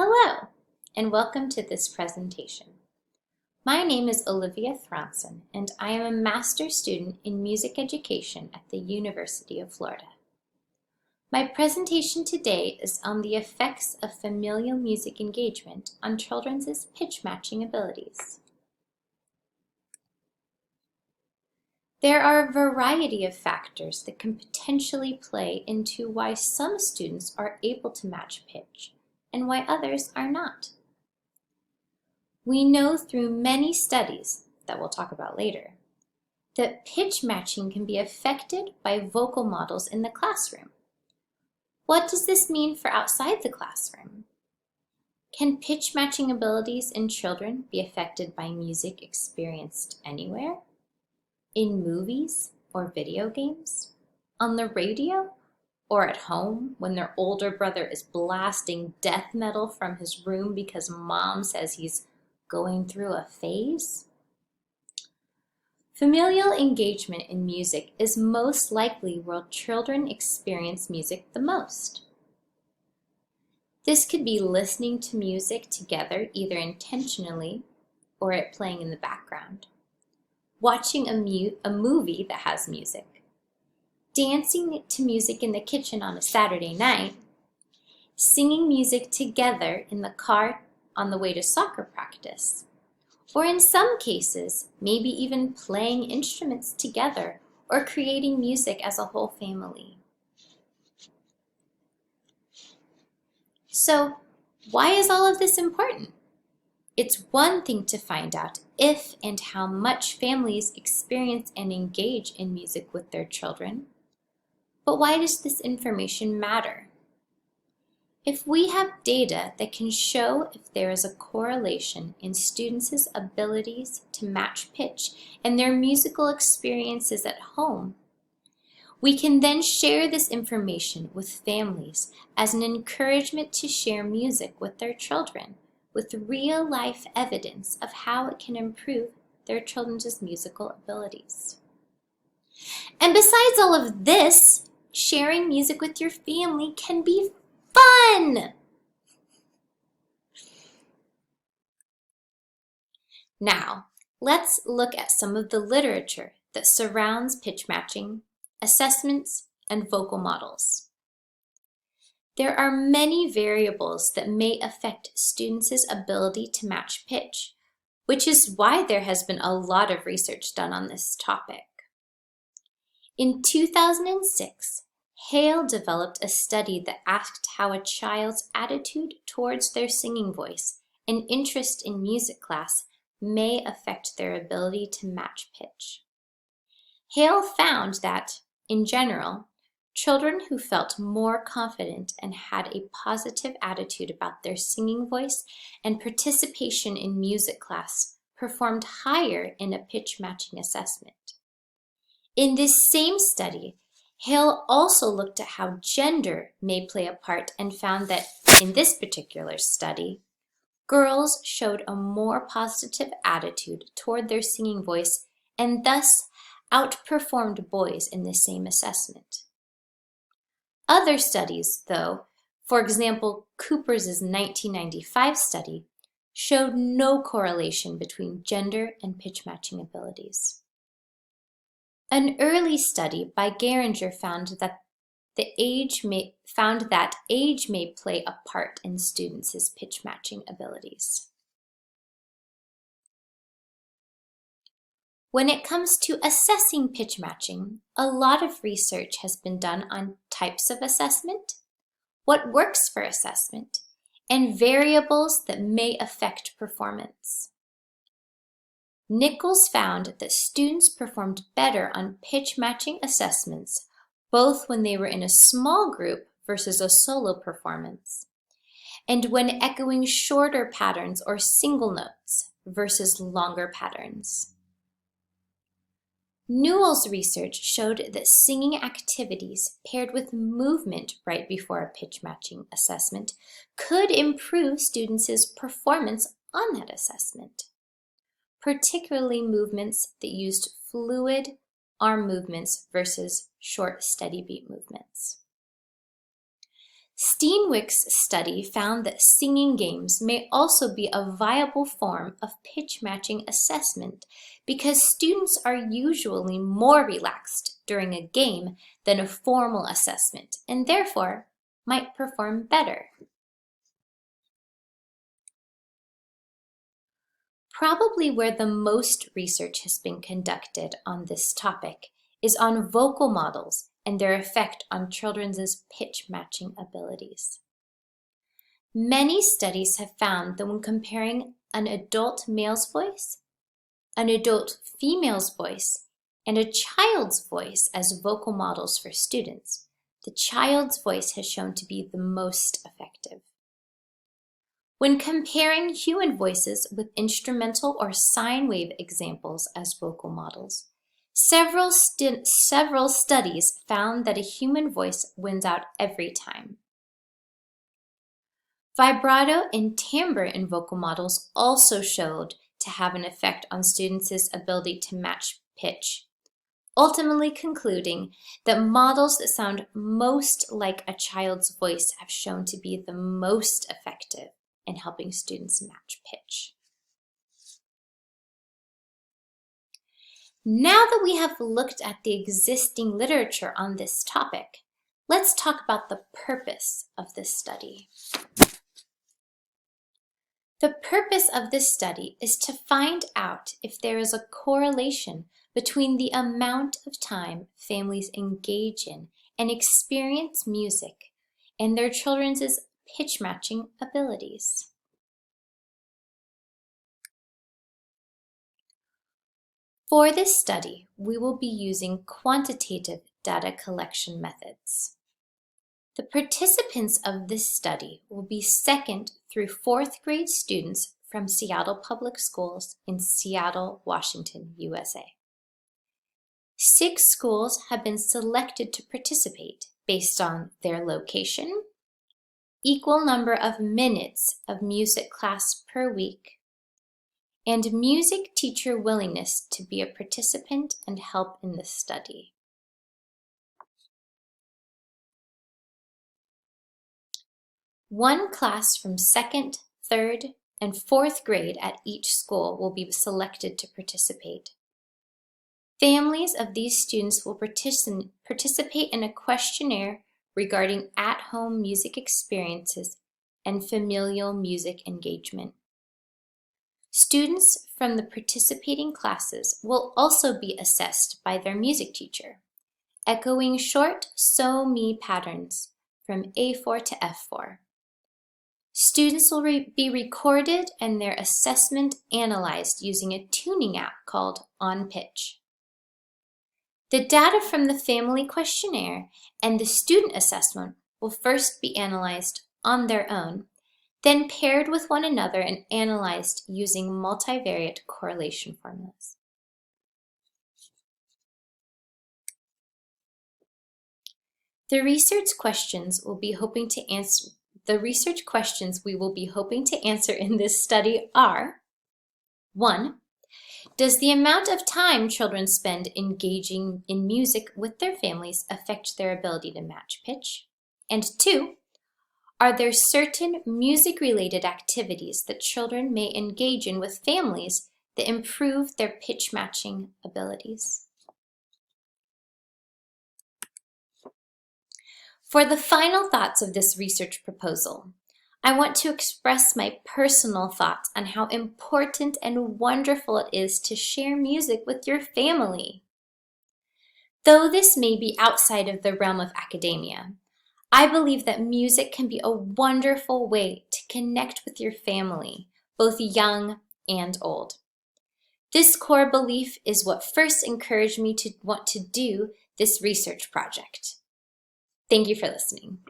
Hello, and welcome to this presentation. My name is Olivia Thronson, and I am a master's student in music education at the University of Florida. My presentation today is on the effects of familial music engagement on children's pitch matching abilities. There are a variety of factors that can potentially play into why some students are able to match pitch and why others are not. We know through many studies, that we'll talk about later, that pitch matching can be affected by vocal models in the classroom. What does this mean for outside the classroom? Can pitch matching abilities in children be affected by music experienced anywhere? In movies or video games? On the radio? Or at home when their older brother is blasting death metal from his room because mom says he's going through a phase? Familial engagement in music is most likely where children experience music the most. This could be listening to music together either intentionally or it playing in the background, watching a movie that has music, dancing to music in the kitchen on a Saturday night, singing music together in the car on the way to soccer practice, or in some cases, maybe even playing instruments together or creating music as a whole family. So, why is all of this important? It's one thing to find out if and how much families experience and engage in music with their children. But why does this information matter? If we have data that can show if there is a correlation in students' abilities to match pitch and their musical experiences at home, we can then share this information with families as an encouragement to share music with their children with real-life evidence of how it can improve their children's musical abilities. And besides all of this, sharing music with your family can be fun! Now, let's look at some of the literature that surrounds pitch matching, assessments, and vocal models. There are many variables that may affect students' ability to match pitch, which is why there has been a lot of research done on this topic. In 2006, Hale developed a study that asked how a child's attitude towards their singing voice and interest in music class may affect their ability to match pitch. Hale found that, in general, children who felt more confident and had a positive attitude about their singing voice and participation in music class performed higher in a pitch matching assessment. In this same study, Hale also looked at how gender may play a part and found that, in this particular study, girls showed a more positive attitude toward their singing voice and thus outperformed boys in the same assessment. Other studies, though, for example, Cooper's 1995 study, showed no correlation between gender and pitch matching abilities. An early study by Geringer found that age may play a part in students' pitch matching abilities. When it comes to assessing pitch matching, a lot of research has been done on types of assessment, what works for assessment, and variables that may affect performance. Nichols found that students performed better on pitch matching assessments both when they were in a small group versus a solo performance, and when echoing shorter patterns or single notes versus longer patterns. Newell's research showed that singing activities paired with movement right before a pitch matching assessment could improve students' performance on that assessment, particularly movements that used fluid arm movements versus short, steady beat movements. Steenwick's study found that singing games may also be a viable form of pitch matching assessment because students are usually more relaxed during a game than a formal assessment and therefore might perform better. Probably where the most research has been conducted on this topic is on vocal models and their effect on children's pitch matching abilities. Many studies have found that when comparing an adult male's voice, an adult female's voice, and a child's voice as vocal models for students, the child's voice has shown to be the most effective. When comparing human voices with instrumental or sine wave examples as vocal models, several studies found that a human voice wins out every time. Vibrato and timbre in vocal models also showed to have an effect on students' ability to match pitch, ultimately concluding that models that sound most like a child's voice have shown to be the most effective in helping students match pitch. Now that we have looked at the existing literature on this topic, let's talk about the purpose of this study. The purpose of this study is to find out if there is a correlation between the amount of time families engage in and experience music and their children's pitch matching abilities. For this study, we will be using quantitative data collection methods. The participants of this study will be 2nd through 4th grade students from Seattle Public Schools in Seattle, Washington, USA. 6 schools have been selected to participate based on their location, equal number of minutes of music class per week, and music teacher willingness to be a participant and help in the study. One class from 2nd, 3rd, and 4th grade at each school will be selected to participate. Families of these students will participate in a questionnaire regarding at-home music experiences and familial music engagement. Students from the participating classes will also be assessed by their music teacher, echoing short so-me patterns from A4 to F4. Students will be recorded and their assessment analyzed using a tuning app called On Pitch. The data from the family questionnaire and the student assessment will first be analyzed on their own, then paired with one another and analyzed using multivariate correlation formulas. The research questions we will be hoping to answer in this study are: 1. Does the amount of time children spend engaging in music with their families affect their ability to match pitch? And 2, are there certain music-related activities that children may engage in with families that improve their pitch matching abilities? For the final thoughts of this research proposal, I want to express my personal thoughts on how important and wonderful it is to share music with your family. Though this may be outside of the realm of academia, I believe that music can be a wonderful way to connect with your family, both young and old. This core belief is what first encouraged me to want to do this research project. Thank you for listening.